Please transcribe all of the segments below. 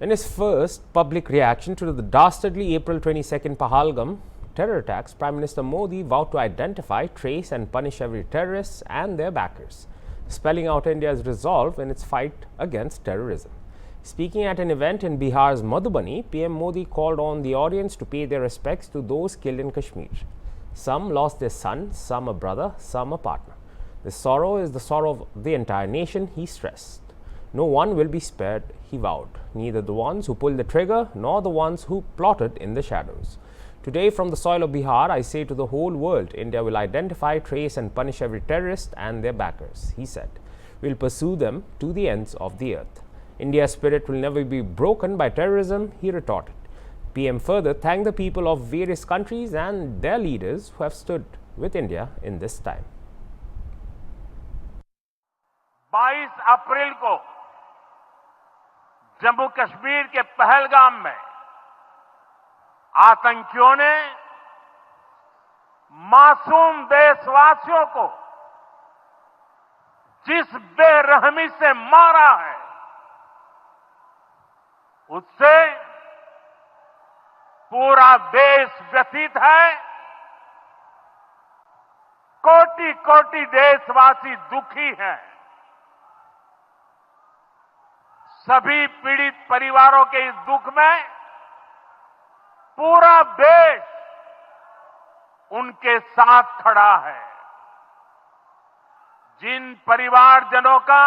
In his first public reaction to the dastardly April 22nd Pahalgam terror attacks, Prime Minister Modi vowed to identify, trace, and punish every terrorist and their backers, spelling out India's resolve in its fight against terrorism. Speaking at an event in Bihar's Madhubani, PM Modi called on the audience to pay their respects to those killed in Kashmir. Some lost their son, some a brother, some a partner. This sorrow is the sorrow of the entire nation, he stressed. No one will be spared, he vowed, neither the ones who pulled the trigger nor the ones who plotted in the shadows. Today, from the soil of Bihar, I say to the whole world, India will identify, trace, and punish every terrorist and their backers, he said. We'll pursue them to the ends of the earth. India's spirit will never be broken by terrorism, he retorted. PM further thanked the people of various countries and their leaders who have stood with India in this time. 22 अप्रैल को जम्मू कश्मीर के पहलगाम में आतंकियों ने मासूम देशवासियों को जिस बेरहमी से मारा है, उससे पूरा देश व्यथित है। कोटि कोटि देशवासी दुखी हैं। सभी पीड़ित परिवारों के इस दुख में पूरा देश उनके साथ खड़ा है। जिन परिवारजनों का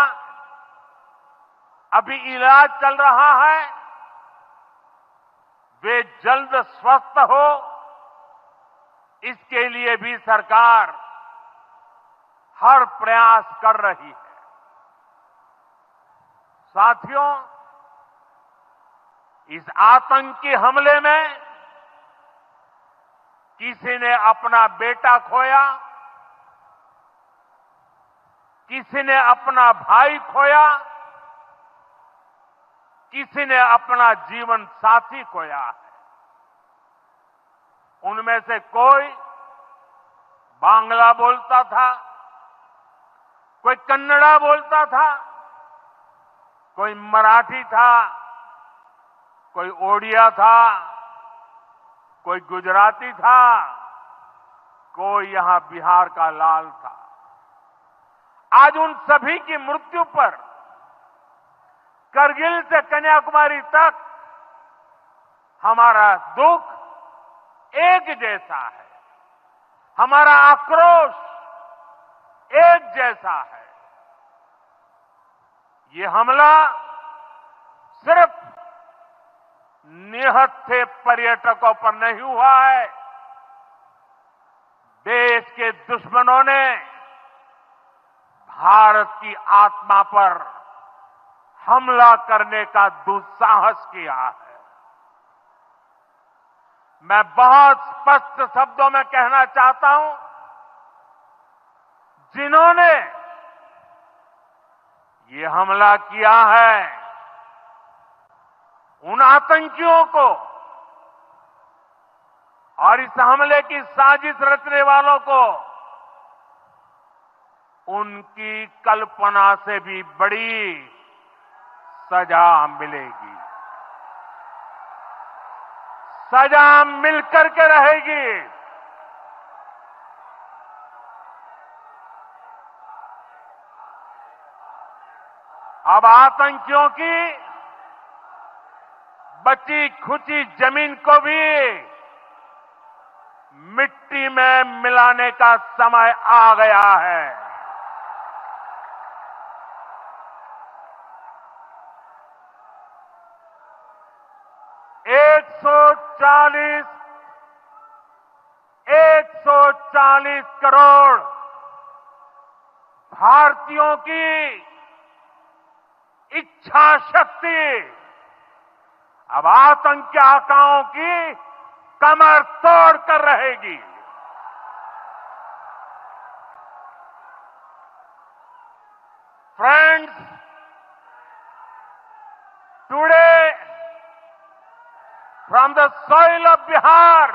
अभी इलाज चल रहा है, वे जल्द स्वस्थ हो, इसके लिए भी सरकार हर प्रयास कर रही है। साथियों, इस आतंकी हमले में किसी ने अपना बेटा खोया, किसी ने अपना भाई खोया, किसी ने अपना जीवन साथी खोया है। उनमें से कोई बांग्ला बोलता था, कोई कन्नड़ा बोलता था, कोई मराठी था, कोई ओडिया था, कोई गुजराती था, कोई यहां बिहार का लाल था। आज उन सभी की मृत्यु पर करगिल से कन्याकुमारी तक हमारा दुख एक जैसा है, हमारा आक्रोश एक जैसा है। ये हमला सिर्फ निहत्थे पर्यटकों पर नहीं हुआ है, देश के दुश्मनों ने भारत की आत्मा पर हमला करने का दुस्साहस किया है। मैं बहुत स्पष्ट शब्दों में कहना चाहता हूं, जिन्होंने ये हमला किया है, उन आतंकियों को और इस हमले की साजिश रचने वालों को उनकी कल्पना से भी बड़ी सजा मिलेगी। सजा मिलकर के रहेगी। अब आतंकियों की बची खुची जमीन को भी मिट्टी में मिलाने का समय आ गया है। एक सौ चालीस करोड़ भारतीयों की इच्छा शक्ति अब आतंकी आकाओं की कमर तोड़ कर रहेगी। Friends, today from the soil of Bihar,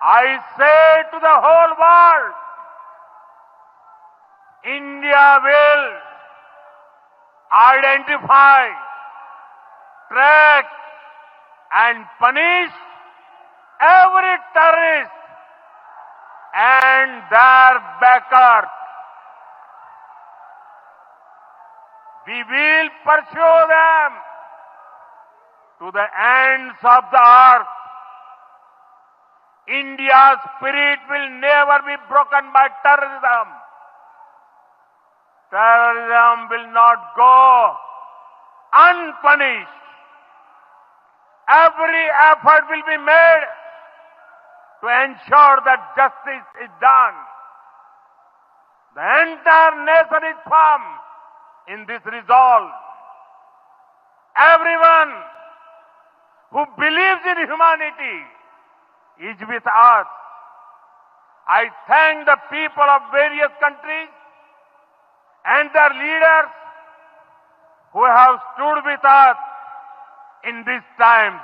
I say to the whole world, India will identify, track and punish every terrorist and their backers. We will pursue them to the ends of the earth. India's spirit will never be broken by terrorism. Terrorism will not go unpunished. Every effort will be made to ensure that justice is done. The entire nation is firm in this resolve. Everyone who believes in humanity is with us. I thank the people of various countries and their leaders who have stood with us in these times.